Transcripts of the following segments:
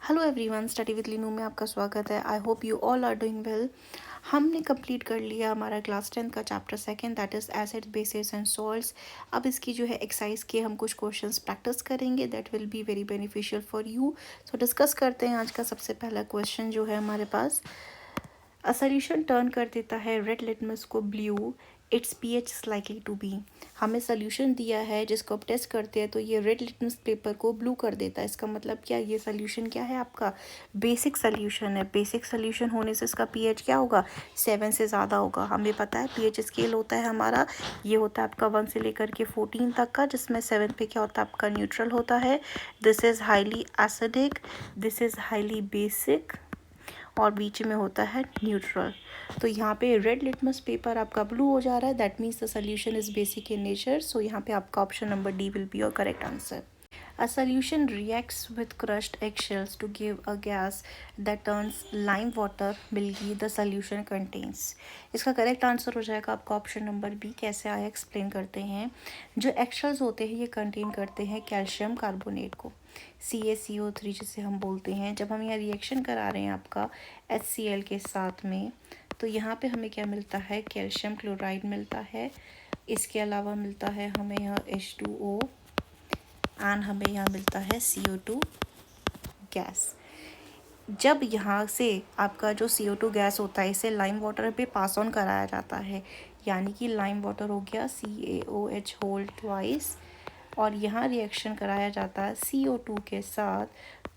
Hello everyone, study with Leenu में आपका स्वागत है। I hope you all are doing well. हमने कंप्लीट कर लिया हमारा क्लास 10 का chapter second, that is acid bases and salts. अब इसकी जो है एक्सरसाइज के हम कुछ क्वेश्चंस प्रैक्टिस करेंगे, that will be very beneficial for you. So discuss करते हैं। आज का सबसे पहला क्वेश्चन जो है हमारे पास, अ सोल्यूशन टर्न कर देता है रेड लिटमस को blue, its pH is likely to be. हमें सोल्यूशन दिया है जिसको आप टेस्ट करते हैं तो ये रेड लिटमस पेपर को ब्लू कर देता है। इसका मतलब क्या, ये सोल्यूशन क्या है आपका बेसिक सोल्यूशन है। बेसिक सोल्यूशन होने से इसका पीएच क्या होगा, 7 से ज़्यादा होगा। हमें पता है पीएच स्केल होता है हमारा, ये होता है आपका 1 से लेकर के 14 तक का, जिसमें 7 पे क्या होता है आपका न्यूट्रल होता है। This is highly acidic, this is highly basic, और बीच में होता है न्यूट्रल। तो यहाँ पे रेड लिटमस पेपर आपका ब्लू हो जा रहा है, that means the solution is basic in nature. So यहाँ पे आपका option number D will be your correct answer. A solution reacts with crushed eggshells to give a gas that turns lime water milky the solution contains। इसका correct answer हो जाएगा आपका option number B. कैसे आया explain करते हैं। जो eggshells होते हैं ये कंटेन करते हैं कैल्शियम कार्बोनेट को, CaCO3 जिसे हम बोलते हैं। जब हम यहाँ रिएक्शन करा रहे हैं आपका HCl के साथ में, तो यहाँ पे हमें क्या मिलता है, कैल्शियम क्लोराइड मिलता है। इसके अलावा मिलता है हमें यहाँ H2O एंड हमें यहाँ मिलता है CO2 गैस। जब यहाँ से आपका जो CO2 गैस होता है इसे लाइम वाटर पे पास ऑन कराया जाता है, यानी कि लाइम वाटर हो गया CaOH होल ट्वाइस, और यहाँ रिएक्शन कराया जाता है CO2 के साथ।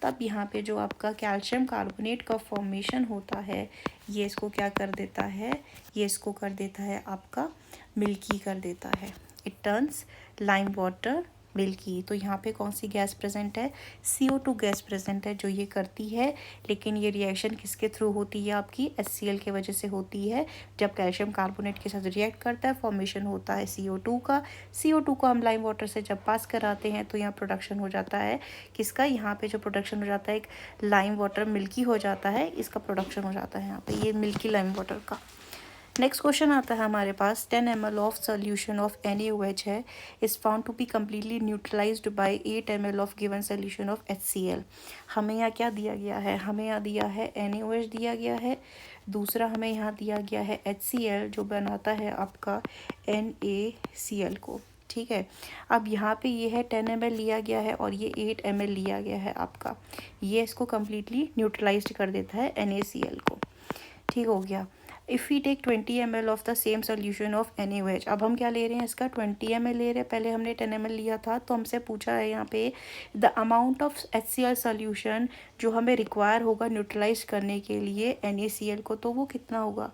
तब यहाँ पे जो आपका कैल्शियम कार्बोनेट का फॉर्मेशन होता है ये इसको क्या कर देता है, ये इसको कर देता है आपका मिल्की कर देता है। It turns lime water milky. तो यहाँ पे कौन सी गैस प्रेजेंट है, CO2 गैस प्रेजेंट है जो ये करती है। लेकिन ये रिएक्शन किसके थ्रू होती है, आपकी HCl के वजह से होती है। जब कैल्शियम कार्बोनेट के साथ रिएक्ट करता है फॉर्मेशन होता है CO2 का। CO2 को हम लाइम वाटर से जब पास कराते हैं तो यहाँ प्रोडक्शन हो जाता है किसका, यहाँ पे जो प्रोडक्शन हो जाता है एक लाइम वाटर मिल्की हो जाता है, इसका प्रोडक्शन हो जाता है यहाँ पे ये मिल्की लाइम वाटर का। नेक्स्ट क्वेश्चन आता है हमारे पास, 10 ml of solution of NaOH है, is found to be completely neutralised by 8 ml of given solution of HCl। हमें यहाँ क्या दिया गया है, हमें यहाँ दिया है NaOH दिया गया है, दूसरा हमें यहाँ दिया गया है HCl जो बनाता है आपका NaCl को। ठीक है, अब यहाँ पे ये है 10 ml लिया गया है और ये 8 ml लिया गया है आपका, ये इसको कम्प्लीटली न्यूट्रलाइज कर देता है NaCl को। ठीक हो गया। If we take 20 ml of the same solution of NaOH, अब हम क्या ले रहे हैं, इसका 20 ml ले रहे हैं। पहले हमने 10 ml लिया था, तो हमसे पूछा है यहाँ पे the amount of HCl solution जो हमें रिक्वायर होगा न्यूट्रलाइज करने के लिए NaCl को, तो वो कितना होगा।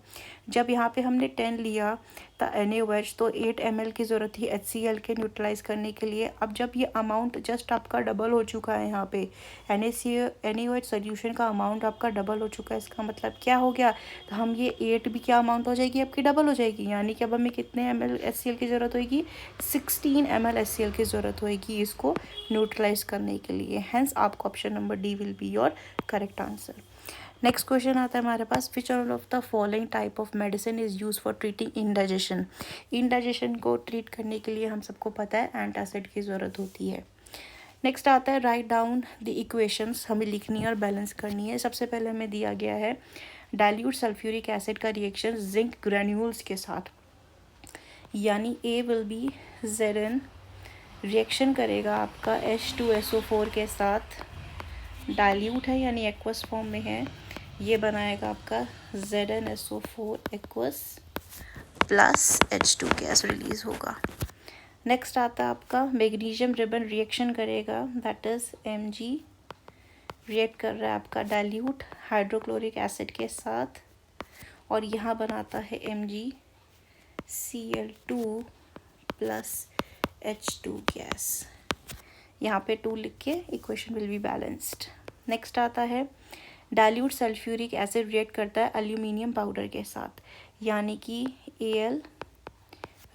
जब यहाँ पे हमने 10 लिया था NaOH, तो 8 ml की ज़रूरत थी HCl के न्यूट्रलाइज करने के लिए। अब जब ये अमाउंट जस्ट आपका डबल हो चुका है, यहाँ पे NaOH सोल्यूशन का अमाउंट आपका डबल हो चुका है, इसका मतलब क्या हो गया, तो हम ये 8 भी क्या अमाउंट हो जाएगी आपकी, डबल हो जाएगी। यानी कि अब हमें कितने ml HCl की ज़रूरत होगी, 16 ml HCl की ज़रूरत होगी इसको न्यूट्रलाइज करने के लिए। हैंस आपका option number D will be your correct answer. Next question आता है हमारे पास, which all of the following type of medicine is use for treating indigestion. Indigestion को ट्रीट करने के लिए हम सबको पता है एंटासिड की ज़रूरत होती है। नेक्स्ट आता है, राइट डाउन द इक्वेशंस, हमें लिखनी है और बैलेंस करनी है। सबसे पहले हमें दिया गया है डाइल्यूट सल्फ्यूरिक एसिड का रिएक्शन जिंक ग्रैन्यूल्स के साथ, यानी A will be Zn, reaction करेगा आपका H2SO4 के साथ, डाइल्यूट है यानी एक्वस फॉर्म में है, ये बनाएगा आपका ZnSO4 aqueous plus H2 gas release होगा। नेक्स्ट आता है आपका मैग्नीशियम रिबन रिएक्शन करेगा, दैट इज Mg, रिएक्ट कर रहा है आपका डाइल्यूट हाइड्रोक्लोरिक एसिड के साथ, और यहाँ बनाता है MgCl2 प्लस H2 गैस। यहाँ पे 2 लिख के equation will be balanced. Next आता है, डाइल्यूट सल्फ्यूरिक एसिड रिएक्ट करता है एल्यूमिनियम पाउडर के साथ, यानी कि Al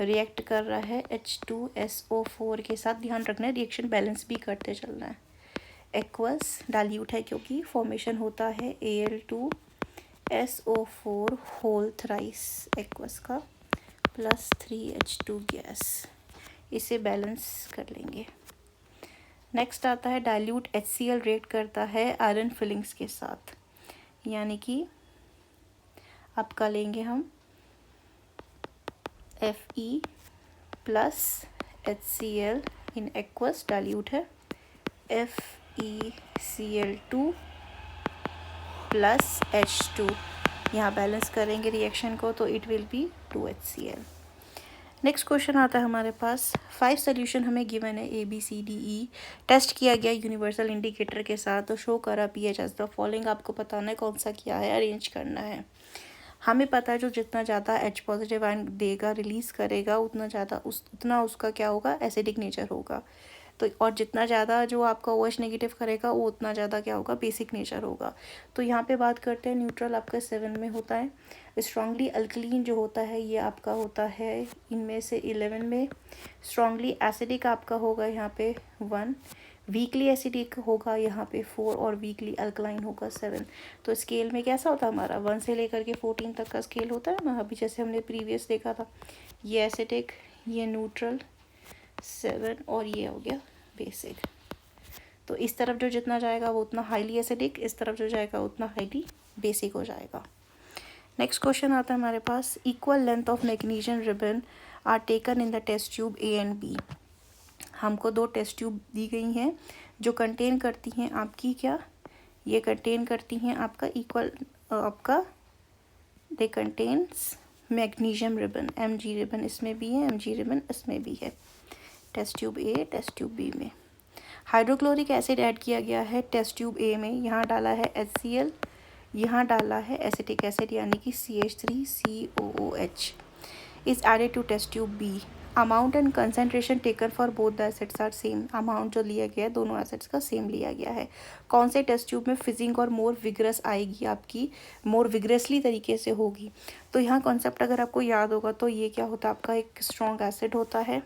रिएक्ट कर रहा है H2SO4 के साथ। ध्यान रखना है रिएक्शन बैलेंस भी करते चलना है। एक्वस डाइल्यूट है क्योंकि फॉर्मेशन होता है Al2SO4 होल थ्राइस एक्वस का प्लस 3H2 गैस, इसे बैलेंस कर लेंगे। नेक्स्ट आता है डाइल्यूट HCl रिएक्ट करता है आयरन फिलिंग्स के साथ, यानी कि आपका लेंगे हम Fe plus HCl in aqueous dilute है FeCl2 प्लस H2, यहाँ बैलेंस करेंगे रिएक्शन को तो it will be 2HCl। Next question आता है हमारे पास 5 सोल्यूशन हमें गिवन है ABCDE, टेस्ट किया गया यूनिवर्सल इंडिकेटर के साथ, तो शो करा pH एज द फॉलोइंग। आपको बताना है कौन सा क्या है, अरेंज करना है। हमें पता है जो जितना ज़्यादा H पॉजिटिव आयन देगा रिलीज़ करेगा उतना उसका क्या होगा, एसिडिक नेचर होगा। तो और जितना ज़्यादा जो आपका OH नेगेटिव करेगा वो उतना ज़्यादा क्या होगा, बेसिक नेचर होगा। तो यहाँ पे बात करते हैं न्यूट्रल आपका 7 में होता है। स्ट्रांगली अल्कलीन जो होता है ये आपका होता है इनमें से 11 में। स्ट्रांगली एसिडिक आपका होगा यहाँ पे 1, वीकली एसिडिक होगा यहाँ पे 4 और वीकली अल्कलाइन होगा 7। तो स्केल में कैसा होता है हमारा 1 से लेकर के 14 तक का स्केल होता है ना, अभी जैसे हमने प्रीवियस देखा था। ये एसिडिक, ये न्यूट्रल 7 और ये हो गया बेसिक। तो इस तरफ जो जितना जाएगा वो उतना हाईली एसिडिक, इस तरफ जो जाएगा उतना हाईली बेसिक हो जाएगा। नेक्स्ट क्वेश्चन आता है हमारे पास equal length of magnesium ribbon are taken in the test tube A and B। हमको 2 टेस्ट ट्यूब दी गई हैं जो कंटेन करती हैं आपकी क्या, ये कंटेन करती हैं आपका इक्वल आपका they contains magnesium ribbon, Mg ribbon इसमें भी है, Mg रिबन इसमें भी है। Test tube A test tube B में हाइड्रोक्लोरिक एसिड ऐड किया गया है टेस्ट ट्यूब A में, यहाँ डाला है HCl, यहाँ डाला है एसिटिक एसिड यानी कि CH3COOH is added to test tube B। Amount and concentration taken for both the acids are same. Amount जो लिया गया है दोनों एसिड्स का सेम लिया गया है। कौन से टेस्ट ट्यूब में फिजिंग और मोर विग्रस आएगी, आपकी मोर विग्रसली तरीके से होगी। तो यहाँ कॉन्सेप्ट अगर आपको याद होगा तो ये क्या होता है, आपका एक स्ट्रॉन्ग एसिड होता है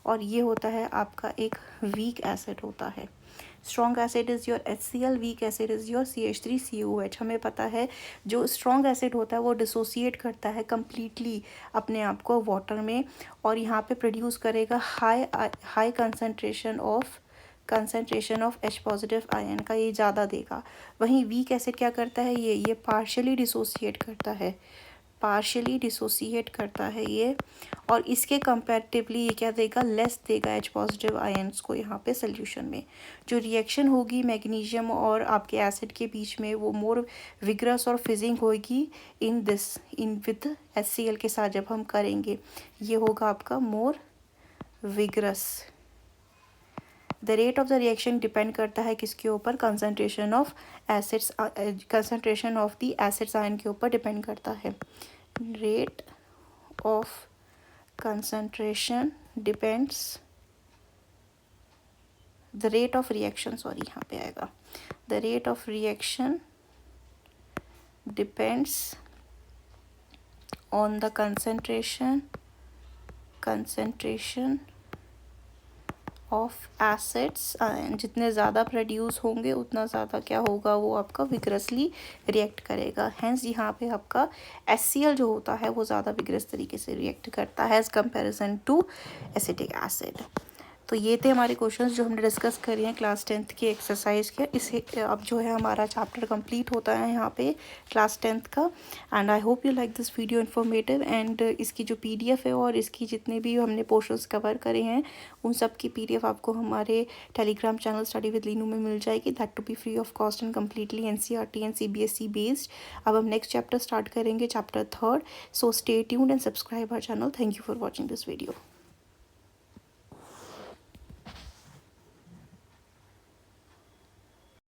और ये होता है आपका एक वीक एसिड होता है। Strong acid is your HCl, weak acid is your CH3COOH। हमें पता है जो स्ट्रॉन्ग एसिड होता है वो डिसोसिएट करता है कम्प्लीटली अपने आप को वाटर में और यहाँ पे प्रोड्यूस करेगा high concentration of H positive ion का, ये ज़्यादा देगा। वहीं वीक एसिड क्या करता है, ये पार्शियली डिसोसिएट करता है ये, और इसके कंपैरेटिवली ये क्या देगा, लेस देगा H पॉजिटिव आयन्स को यहाँ पे सोल्यूशन में। जो रिएक्शन होगी मैग्नीशियम और आपके एसिड के बीच में वो मोर विग्रस और फिजिंग होगी इन विद HCl के साथ जब हम करेंगे, ये होगा आपका more vigorous. The rate of the reaction depend करता है किसके ऊपर, concentration of the acids ion के ऊपर डिपेंड करता है। Rate of concentration depends, the rate of reaction, sorry यहाँ पे आएगा, the rate of reaction depends on the concentration of acids. जितने ज़्यादा प्रोड्यूस होंगे उतना ज़्यादा क्या होगा, वो आपका विग्रसली रिएक्ट करेगा। हैंस यहाँ पे आपका HCl जो होता है वो ज़्यादा विग्रस तरीके से रिएक्ट करता है as comparison to acetic acid. तो ये थे हमारे क्वेश्चंस जो हमने डिस्कस करिए हैं क्लास 10th के एक्सरसाइज के। इसे अब जो है हमारा चैप्टर कंप्लीट होता है यहाँ पे क्लास 10th का। And I hope you like this video informative. And इसकी जो PDF है और इसकी जितने भी हमने पोर्शंस कवर करे हैं उन सब की PDF आपको हमारे Telegram channel study with Leenu में मिल जाएगी, that to be free of cost and completely NCERT and CBSE based. अब हम नेक्स्ट चैप्टर स्टार्ट करेंगे, chapter 3rd। So stay tuned and subscribe our channel. Thank you for watching this video.